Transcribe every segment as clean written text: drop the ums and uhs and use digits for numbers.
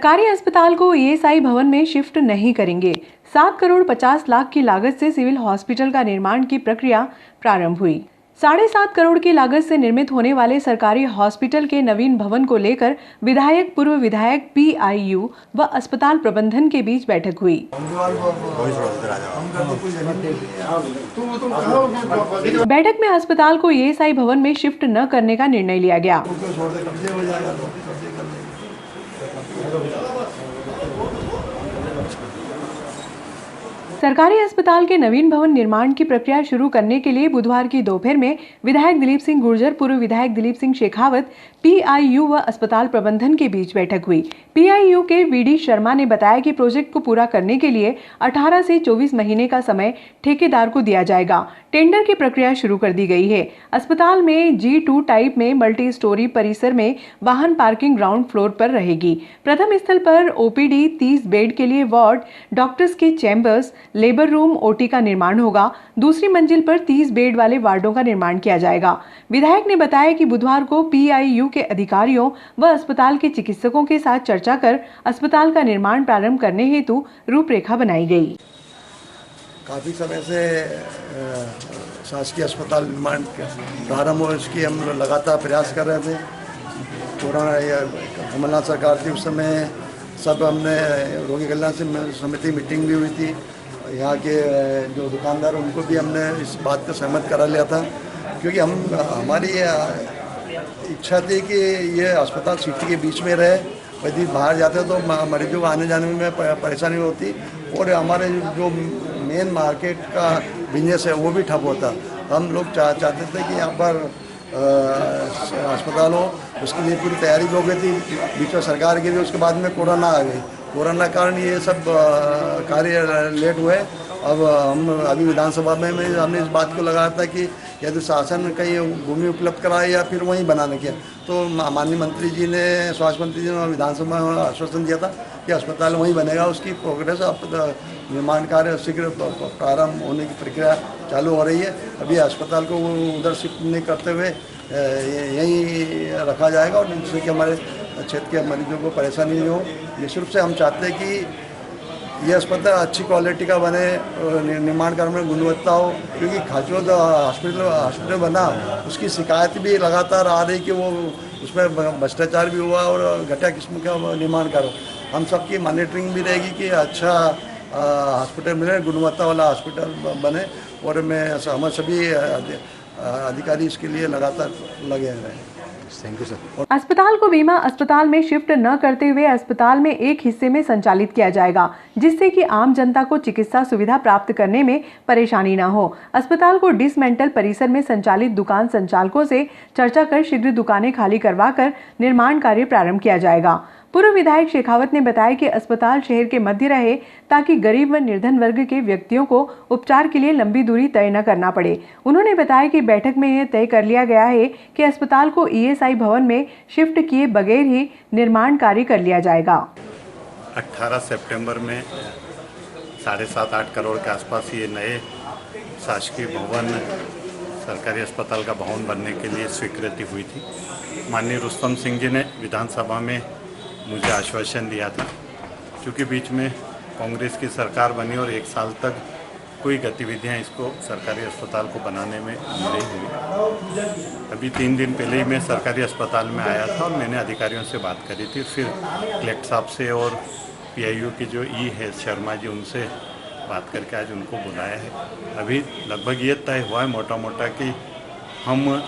सरकारी अस्पताल को ईएसआई भवन में शिफ्ट नहीं करेंगे। 7 करोड़ 50 लाख की लागत से सिविल हॉस्पिटल का निर्माण की प्रक्रिया प्रारंभ हुई। 7.5 करोड़ की लागत से निर्मित होने वाले सरकारी हॉस्पिटल के नवीन भवन को लेकर विधायक, पूर्व विधायक, पीआईयू व अस्पताल प्रबंधन के बीच बैठक हुई। बैठक में अस्पताल को ईएसआई भवन में शिफ्ट न करने का निर्णय लिया गया। सरकारी अस्पताल के नवीन भवन निर्माण की प्रक्रिया शुरू करने के लिए बुधवार की दोपहर में विधायक दिलीप सिंह गुर्जर, पूर्व विधायक दिलीप सिंह शेखावत, पीआईयू व अस्पताल प्रबंधन के बीच बैठक हुई। पीआईयू के वीडी शर्मा ने बताया कि प्रोजेक्ट को पूरा करने के लिए 18 से 24 महीने का समय ठेकेदार को दिया जाएगा। टेंडर की प्रक्रिया शुरू कर दी गई है। अस्पताल में G2 टाइप में मल्टी स्टोरी परिसर में वाहन पार्किंग ग्राउंड फ्लोर पर रहेगी। प्रथम स्थल पर ओपीडी, 30 बेड के लिए वार्ड, डॉक्टर्स के चैम्बर्स, लेबर रूम, ओटी का निर्माण होगा। दूसरी मंजिल पर 30 बेड वाले वार्डों का निर्माण किया जाएगा। विधायक ने बताया कि बुधवार को पीआईयू के अधिकारियों व अस्पताल के चिकित्सकों के साथ चर्चा कर अस्पताल का निर्माण प्रारंभ करने हेतु रूपरेखा बनाई गई। काफ़ी समय से शासकीय अस्पताल निर्माण प्रारंभ हो, इसकी हम लगातार प्रयास कर रहे थे। कोरोना या कमलनाथ सरकार थी उस समय, सब हमने रोगी कल्याण समिति मीटिंग भी हुई थी। यहाँ के जो दुकानदार उनको भी हमने इस बात को सहमत करा लिया था, क्योंकि हमारी इच्छा थी कि ये अस्पताल सिटी के बीच में रहे। यदि बाहर जाते तो मरीजों को आने जाने में परेशानी होती और हमारे जो मेन मार्केट का बिजनेस है वो भी ठप होता। हम लोग चाहते थे कि यहाँ पर अस्पताल हो, उसके लिए पूरी तैयारी भी हो गई थी। बीच में सरकार की भी, उसके बाद में कोरोना आ गई। कोरोना के कारण ये सब कार्य लेट हुए। अब हम अभी विधानसभा में हमने इस बात को लगाया था कि यदि शासन कहीं भूमि उपलब्ध कराए या फिर वहीं बनाने के, तो माननीय मंत्री जी ने, स्वास्थ्य मंत्री जी ने विधानसभा में आश्वासन दिया था कि अस्पताल वहीं बनेगा। उसकी प्रोग्रेस, निर्माण कार्य शीघ्र प्रारंभ होने की प्रक्रिया चालू हो रही है। अभी अस्पताल को उधर शिफ्ट नहीं करते हुए यहीं रखा जाएगा और जिससे कि हमारे क्षेत्र के मरीजों को परेशानी नहीं हो। निश्चित रूप से हम चाहते हैं कि ये अस्पताल अच्छी क्वालिटी का बने, निर्माण कार्य में गुणवत्ता हो, क्योंकि खाचोद हॉस्पिटल बना, उसकी शिकायत भी लगातार आ रही कि वो उसमें भ्रष्टाचार भी हुआ और घटिया किस्म का निर्माण कार्य। हम सबकी मॉनिटरिंग भी रहेगी कि अच्छा हॉस्पिटल मिले, गुणवत्ता वाला हॉस्पिटल बने और हम सभी अधिकारी इसके लिए लगातार लगे हैं। Thank you sir. अस्पताल को बीमा अस्पताल में शिफ्ट न करते हुए अस्पताल में एक हिस्से में संचालित किया जाएगा, जिससे कि आम जनता को चिकित्सा सुविधा प्राप्त करने में परेशानी न हो। अस्पताल को डिसमेंटल परिसर में संचालित दुकान संचालकों से चर्चा कर शीघ्र दुकानें खाली करवाकर निर्माण कार्य प्रारंभ किया जाएगा। पूर्व विधायक शेखावत ने बताया कि अस्पताल शहर के मध्य रहे ताकि गरीब व निर्धन वर्ग के व्यक्तियों को उपचार के लिए लंबी दूरी तय न करना पड़े। उन्होंने बताया कि बैठक में यह तय कर लिया गया है कि अस्पताल को ईएसआई भवन में शिफ्ट किए बगैर ही निर्माण कार्य कर लिया जाएगा। 18 सितंबर में 7.5-8 करोड़ के आसपास ये नए शासकीय भवन, सरकारी अस्पताल का भवन बनने के लिए स्वीकृति हुई थी। माननीय रुस्तम सिंह जी ने विधानसभा में मुझे आश्वासन दिया था, क्योंकि बीच में कांग्रेस की सरकार बनी और 1 साल तक कोई गतिविधियां इसको सरकारी अस्पताल को बनाने में नहीं हुई। अभी 3 दिन पहले ही मैं सरकारी अस्पताल में आया था और मैंने अधिकारियों से बात करी थी। फिर कलेक्टर साहब से और पीआईयू की जो है शर्मा जी, उनसे बात करके आज उनको बुलाया है। अभी लगभग ये तय हुआ है मोटा मोटा कि हम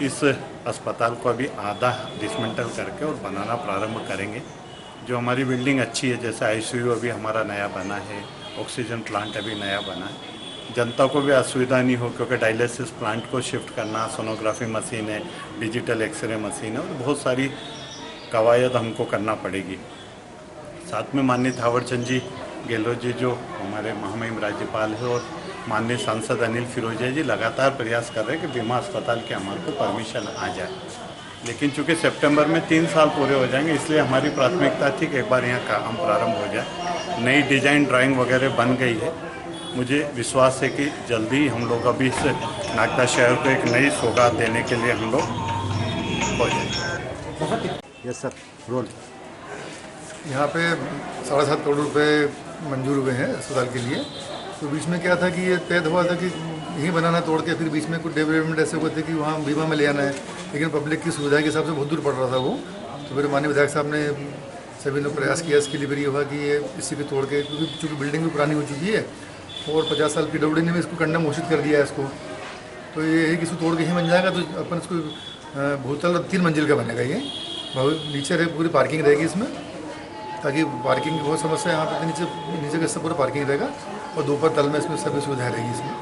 इस अस्पताल को अभी आधा डिसमेंटल करके और बनाना प्रारंभ करेंगे। जो हमारी बिल्डिंग अच्छी है, जैसे आईसीयू अभी हमारा नया बना है, ऑक्सीजन प्लांट अभी नया बना है, जनता को भी असुविधा नहीं हो, क्योंकि डायलिसिस प्लांट को शिफ्ट करना, सोनोग्राफी मशीन है, डिजिटल एक्सरे मशीन है और बहुत सारी कवायद हमको करना पड़ेगी। साथ में माननीय थावरचंद जी गहलोत जी जो हमारे महामहिम राज्यपाल है और माननीय सांसद अनिल फिरोजिया जी लगातार प्रयास कर रहे हैं कि बीमा अस्पताल के हमारे को परमिशन आ जाए। लेकिन चूंकि सितंबर में 3 साल पूरे हो जाएंगे, इसलिए हमारी प्राथमिकता थी कि एक बार यहाँ काम प्रारंभ हो जाए। नई डिजाइन ड्राइंग वगैरह बन गई है। मुझे विश्वास है कि जल्दी हम लोग अभी इस नागदा शहर को एक नई सौगात देने के लिए हम लोग हो जाएंगे। Yes sir, roll. यहाँ पे 7.5 करोड़ रुपए मंजूर हुए हैं अस्पताल के लिए। तो बीच में क्या था कि ये तय हुआ था कि यहीं बनाना तोड़ के, फिर बीच में कुछ डेवलपमेंट ऐसे हुए थे कि वहाँ बीमा में ले आना है, लेकिन पब्लिक की सुविधा के हिसाब से बहुत दूर पड़ रहा था वो। तो फिर माननीय विधायक साहब ने सभी ने प्रयास किया इसके लिए, फिर ये हुआ कि ये इसी को तोड़ के, क्योंकि चूँकि बिल्डिंग भी पुरानी हो चुकी है और 50 साल PWD ने भी इसको कंडम घोषित कर दिया है इसको, तो ये है कि इसको तोड़ के ही बन जाएगा। तो अपन इसको भूतल 3 मंजिल का बनेगा ये, बहुत नीचे रहे पूरी पार्किंग रहेगी इसमें, ताकि पार्किंग की बहुत समस्या यहाँ पे नीचे का हिस्सा पूरा पार्किंग रहेगा और दोपहर तल में इसमें सभी सुविधाएँ रहेगी। इसमें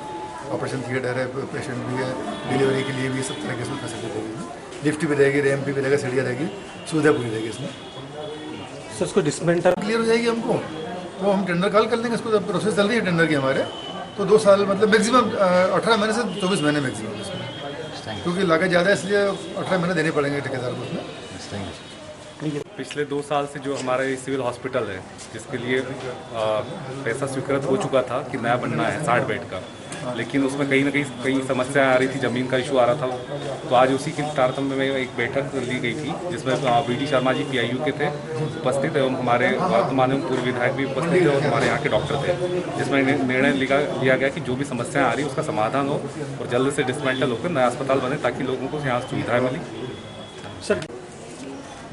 ऑपरेशन थिएटर है, पेशेंट भी है, डिलीवरी के लिए भी सब तरह की इसमें फैसिलिटी रहेगी, लिफ्ट भी रहेगी, रैम्प भी रहेगा, सीढ़ियाँ रहेगी, सुविधा पूरी रहेगी इसमें। सर इसको डिसमेंटल क्लियर हो जाएगी हमको, वो हम टेंडर कॉल कर लेंगे, इसको प्रोसेस चल रही है टेंडर की हमारे। तो 2 साल मतलब मैक्सिमम 18 महीने से 24 महीने मैक्सिमम इसमें, क्योंकि लागत ज़्यादा है इसलिए 18 महीने देने पड़ेंगे ठेकेदार को उसमें। पिछले 2 साल से जो हमारा ये सिविल हॉस्पिटल है, जिसके लिए पैसा स्वीकृत हो चुका था कि नया बनना है 60 बेड का, लेकिन उसमें कहीं ना कहीं समस्या आ रही थी, ज़मीन का इशू आ रहा था। तो आज उसी के तारतम्य में एक बैठक ली गई थी, जिसमें BD शर्मा जी PIU के थे उपस्थित एवं हमारे वर्तमान एवं पूर्व विधायक भी उपस्थित थे और हमारे यहाँ के डॉक्टर थे, जिसमें निर्णय लिया गया कि जो भी समस्याएं आ रही है उसका समाधान हो और जल्द से डिसमेंटल होकर नया अस्पताल बने, ताकि लोगों को यहाँ सुविधाएँ मिली। सर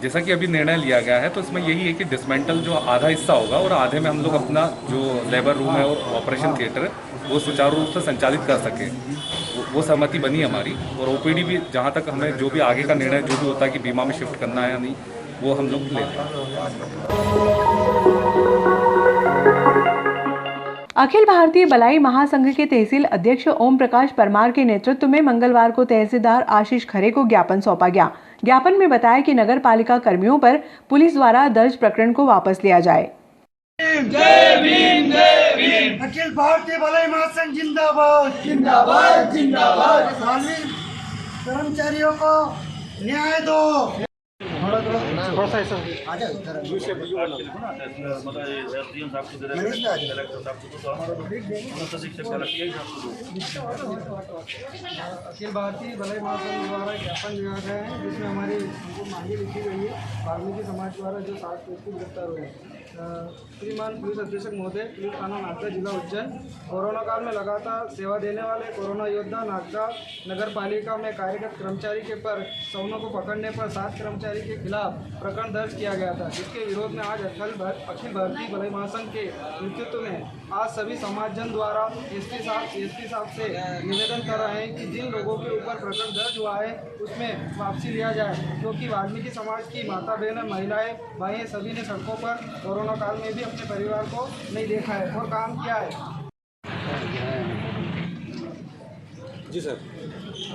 जैसा कि अभी निर्णय लिया गया है, तो इसमें यही है कि डिसमेंटल जो आधा हिस्सा होगा और आधे में हम लोग अपना जो लेबर रूम है और ऑपरेशन थिएटर है वो सुचारू रूप से संचालित कर सकें, वो सहमति बनी हमारी। और OPD भी जहाँ तक हमें जो भी आगे का निर्णय जो भी होता है कि बीमा में शिफ्ट करना है या नहीं, वो हम लोग लेते हैं। अखिल भारतीय बलाई महासंघ के तहसील अध्यक्ष ओम प्रकाश परमार के नेतृत्व में मंगलवार को तहसीलदार आशीष खरे को ज्ञापन सौंपा गया। ज्ञापन में बताया कि नगर पालिका कर्मियों पर पुलिस द्वारा दर्ज प्रकरण को वापस लिया जाए। जय भीम, जय भीम। अखिल भारतीय बलाई महासंघ जिंदाबाद, जिंदाबाद, जिंदाबाद। कर्मचारियों को न्याय दो। थोड़ा सा ऐसा अखिल भारतीय भलाई महासंघ द्वारा ज्ञापन दिया गया है, जिसमें हमारी हमको मांगे लिखी गई है। वाल्मीकि समाज द्वारा जो 7 व्यक्ति गिरफ्तार हुए, श्रीमान पुलिस अधीक्षक महोदय, पुलिस थाना नागदा, जिला उज्जैन, कोरोना काल में लगातार सेवा देने वाले कोरोना योद्धा नागदा नगर पालिका में कार्यरत कर्मचारी के पर सवनों को पकड़ने पर 7 कर्मचारी के खिलाफ प्रकरण दर्ज किया गया था, जिसके विरोध में आज अखिल भारतीय भलाई महासंघ के नेतृत्व में आज सभी समाजजन द्वारा एसपी साहब से निवेदन कर रहे हैं कि जिन लोगों के ऊपर प्रकरण दर्ज हुआ है उसमें वापसी लिया जाए, क्योंकि वाल्मीकि समाज की माता बहनें, महिलाएं, भाई सभी ने सड़कों पर कोरोना काल में भी अपने परिवार को नहीं देखा है और काम किया है। जी सर।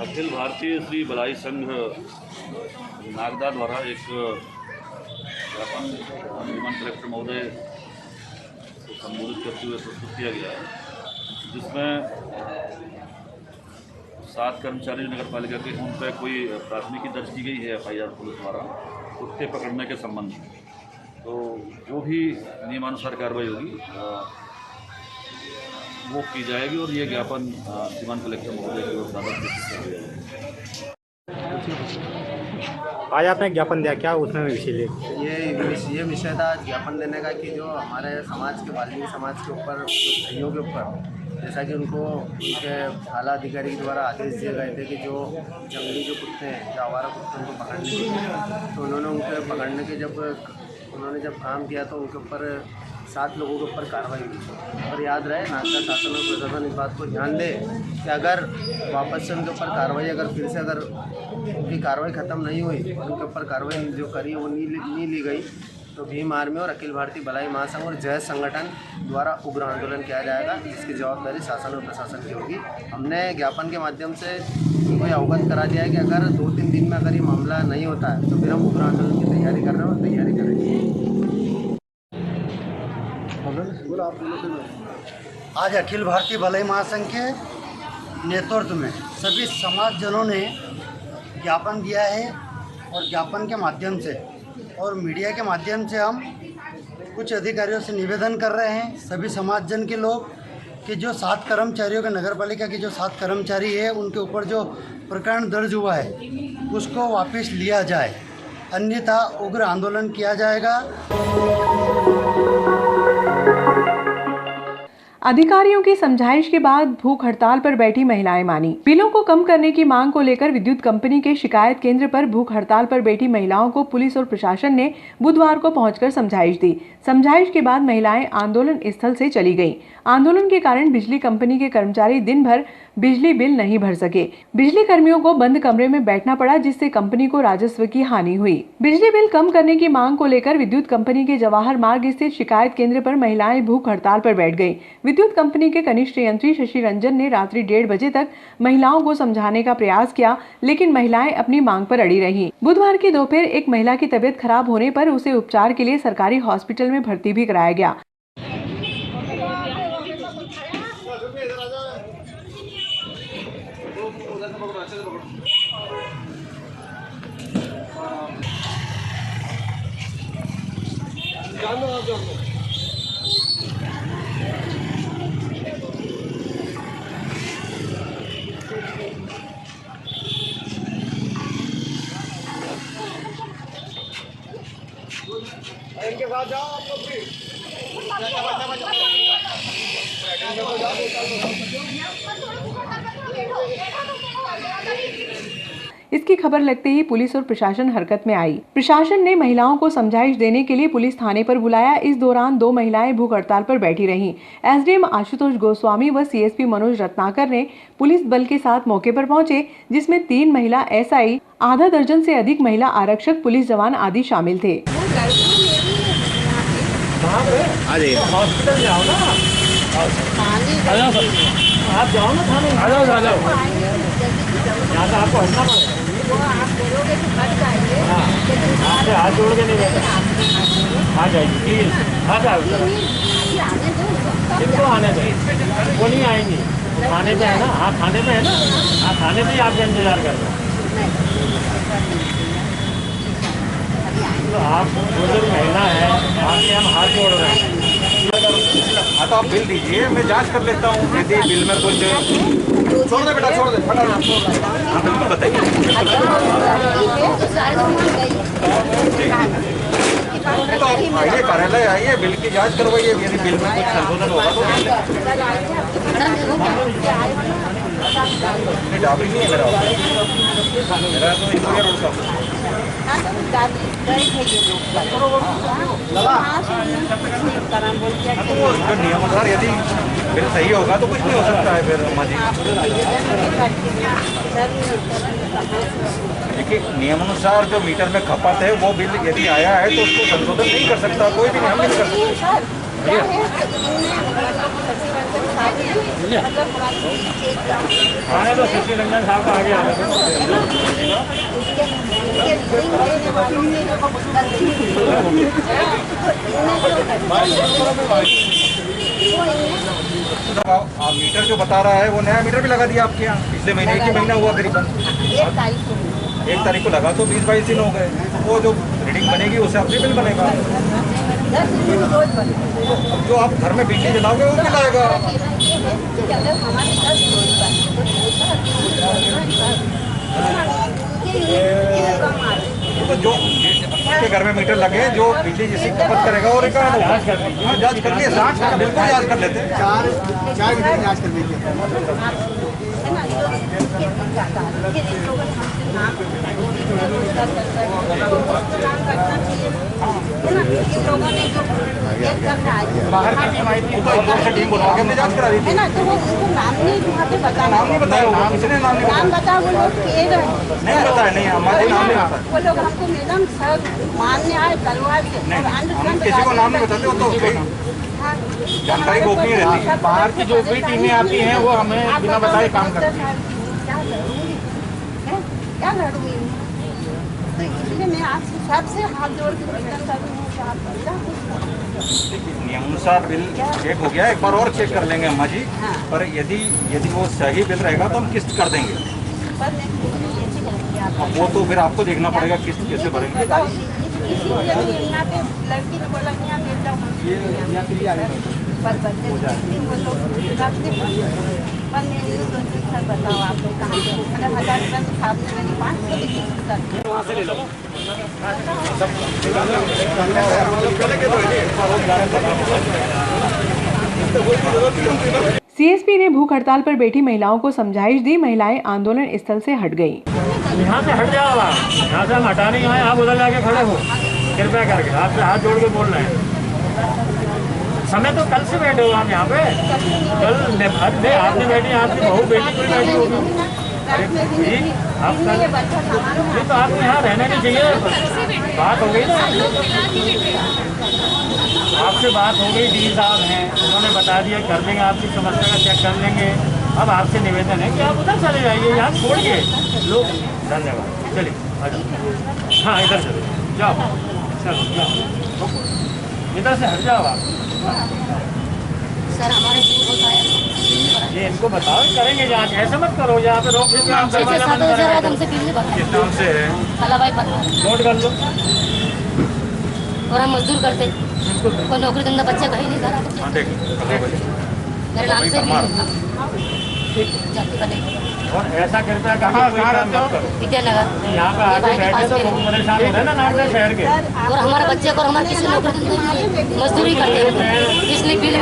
अखिल भारतीय श्री भलाई संघ नागदा द्वारा एक ज्ञापन श्रीमान कलेक्टर महोदय को संबोधित करते हुए प्रस्तुत किया गया है, जिसमें 7 कर्मचारी नगर पालिका के उन पर कोई प्राथमिकी दर्ज की गई है FIR पुलिस द्वारा उसके पकड़ने के संबंध में। तो जो भी नियमानुसार कार्रवाई होगी वो की जाएगी और ये ज्ञापन श्रीमान कलेक्टर महोदय की ओर से आज आपने ज्ञापन दिया, क्या उसमें विषय ले? ये विषय था ज्ञापन देने का कि जो हमारे समाज के वाल्मीकि समाज के ऊपर भाइयों के ऊपर, जैसा कि उनको उनके आला अधिकारी के द्वारा आदेश दिए गए थे कि जो जंगली जो कुत्ते हैं, जो आवारा कुत्ते, उनको पकड़ने के, तो उन्होंने उनके पकड़ने के जब काम किया तो उनके ऊपर 7 लोगों के ऊपर कार्रवाई हुई। और याद रहे, नागदा शासन और प्रशासन इस बात को ध्यान दे कि अगर वापस से उनके ऊपर कार्रवाई, अगर फिर से अगर उनकी कार्रवाई ख़त्म नहीं हुई, उनके ऊपर कार्रवाई जो करी वो नहीं ली गई, तो भीम आर्मी और अखिल भारतीय भलाई महासंघ और जय संगठन द्वारा उग्र आंदोलन किया जाएगा, जिसकी जवाबदारी शासन और प्रशासन की होगी। हमने ज्ञापन के माध्यम से उनको अवगत करा दिया है कि अगर 2-3 दिन में अगर ये मामला नहीं होता है तो फिर हम उग्र आंदोलन की तैयारी कर रहे हैं और तैयारी करेंगे। आज अखिल भारतीय भलाई महासंघ के नेतृत्व में सभी समाजजनों ने ज्ञापन दिया है और ज्ञापन के माध्यम से और मीडिया के माध्यम से हम कुछ अधिकारियों से निवेदन कर रहे हैं, सभी समाजजन के लोग, कि जो 7 कर्मचारियों के नगर पालिका के जो 7 कर्मचारी है उनके ऊपर जो प्रकरण दर्ज हुआ है उसको वापस लिया जाए अन्यथा उग्र आंदोलन किया जाएगा। अधिकारियों की समझाइश के बाद भूख हड़ताल पर बैठी महिलाएं मानी। बिलों को कम करने की मांग को लेकर विद्युत कंपनी के शिकायत केंद्र पर भूख हड़ताल पर बैठी महिलाओं को पुलिस और प्रशासन ने बुधवार को पहुंचकर समझाइश दी। समझाइश के बाद महिलाएं आंदोलन स्थल से चली गईं। आंदोलन के कारण बिजली कंपनी के कर्मचारी दिन भर बिजली बिल नहीं भर सके। बिजली कर्मियों को बंद कमरे में बैठना पड़ा, जिससे कंपनी को राजस्व की हानि हुई। बिजली बिल कम करने की मांग को लेकर विद्युत कंपनी के जवाहर मार्ग स्थित शिकायत केंद्र पर महिलाएं भूख हड़ताल पर बैठ गईं। विद्युत कंपनी के कनिष्ठ यंत्री शशि रंजन ने रात्रि 1:30 बजे तक महिलाओं को समझाने का प्रयास किया, लेकिन महिलाएं अपनी मांग पर अड़ी रहीं। बुधवार की दोपहर एक महिला की तबीयत खराब होने पर उसे उपचार के लिए सरकारी हॉस्पिटल में भर्ती भी कराया गया। इनके साथ जाओ आप लोग भी। इसकी खबर लगते ही पुलिस और प्रशासन हरकत में आई। प्रशासन ने महिलाओं को समझाइश देने के लिए पुलिस थाने पर बुलाया। इस दौरान 2 महिलाएं भूख हड़ताल पर बैठी रहीं। एसडीएम आशुतोष गोस्वामी व सीएसपी मनोज रत्नाकर ने पुलिस बल के साथ मौके पर पहुंचे, जिसमें 3 महिला एसआई, आधा दर्जन से अधिक महिला आरक्षक, पुलिस जवान आदि शामिल थे। हॉस्पिटल जाओ ना, आप जाओ ना थाने, आ जाओ यहाँ से आपको हटना पड़ेगा। आपसे हाथ जोड़ के नहीं बैठे, आ जाइए प्लीज, आ जाओ। इनको आने दें, वो नहीं आएंगी। थाने पे है ना, हाँ थाने पे है ना, हाँ थाने पे ही आपका इंतजार कर रहे हैं। तो आप बुजुर्ग महिला है, आपके हम हाथ जोड़ रहे हैं। हाँ तो आप बिल दीजिए, मैं जांच कर लेता हूँ। यदि बिल में कुछ छोड़ दे बेटा, छोड़ दे। हाँ बिल्कुल बताइए। तो आप आइए कार्यालय, आइए, बिल की जांच करवाइए। यदि बिल में कुछ संशोधन होगा तो डाबी नहीं है मेरा तो इंजीनियर रोड का नियमानुसार यदि बिल सही होगा तो कुछ नहीं हो सकता है। फिर अम्मा जी देखिए, नियमानुसार जो मीटर में खपत है वो बिल यदि आया है तो उसको संशोधन नहीं कर सकता कोई भी, हम नहीं कर सकता। आने दो, शशि रंजन साहब का आगे आने आप मीटर जो बता रहा है वो नया मीटर भी लगा दिया आपके यहाँ पिछले महीने, 1 ही महीना हुआ करीबन। 1 तारीख को लगा तो 20-22 दिन हो गए। वो जो रीडिंग बनेगी उससे आपसे बिल बनेगा। जो आप घर में बिजली जलाओगे वो बिल आएगा। तो जो आपके घर में मीटर लगे, जो बिजली जिसकी खपत करेगा वो रिकॉर्ड होगा। जांच कर लिए, बिल्कुल जांच कर लेते हैं। 4 मीटर जांच कर लीजिए। बाहर की टीम आई थी, तो टीम बुलवा के हमने जांच करा दी थी। नाम नहीं बताया होगा, किसने नाम नहीं बताया? नहीं बताया, नहीं हमारे नाम नहीं बताया। वो लोग हमको मैडम सब मानने आए तलवार से, हम किसी को नाम नहीं बताते। वो तो जानकारी गोपनीय रहती है। बाहर की जो भी टीमें आती हैं वो हमें बिना बताए काम करती हैं। क्या लड़ूंगी, इसलिए मैं आपसे सबसे हाथ जोड़ के निवेदन कर रही हूँ कि आप नियमानुसार बिल चेक हो गया, एक बार और चेक कर लेंगे अम्मा जी। पर यदि वो सही बिल रहेगा तो हम किस्त कर देंगे। वो तो फिर आपको देखना पड़ेगा किस्त कैसे भरेंगे। यहाँ पे लड़की ने बोला यहाँ पे पर मेरे को सर बताओ आप लोग कहाँ से अगर 1000 रुपये के हिसाब से मैंने 500 वहाँ से ले लो। सीएसपी ने भूख हड़ताल पर बैठी महिलाओं को समझाइश दी। महिलाएं आंदोलन स्थल से हट गईं। यहाँ से हट जाओ आप, यहाँ से हम हटा नहीं आए, आप उधर जाके खड़े हो कृपया करके, आपसे हाथ जोड़ के बोल रहे हैं। समय तो कल से बैठे हो आप यहाँ पे, कल आपने बैठी, आपकी बहू बेटी कोई बैठी होगी। अरे आप कल ये तो आपको यहाँ रहना नहीं चाहिए। बात हो गई ना, आपसे बात हो गई, डी साहब हैं, उन्होंने बता दिया कर देंगे, आपकी समस्या का चेक कर लेंगे। अब आपसे निवेदन है कि आप उधर चले जाइए, यहाँ छोड़िए लोग। धन्यवाद, चलिए आ जाओ। हाँ इधर चलो, जाओ चलो जाओ, इधर से हट जाओ आप। सर हमारे ये इनको बताओ, करेंगे जांच, ऐसे मत करो यहाँ पे रोक के काम करवाना बंद करेंगे। किस नाम से है? नोट कर लो। और हम मजदूर करते, कोई नौकरी धंधा बच्चे कहीं नहीं करा। हाँ देख मेरे नाम से और ऐसा कृपया कहाँ रहते हो? विद्यानगर। यहाँ पे आके बैठे तो बहुत परेशान हो रहे हैं ना नागदा शहर के। और हमारे बच्चे को हमारे किसी नौकरी धंधा मजदूरी करते हैं, इसलिए बिल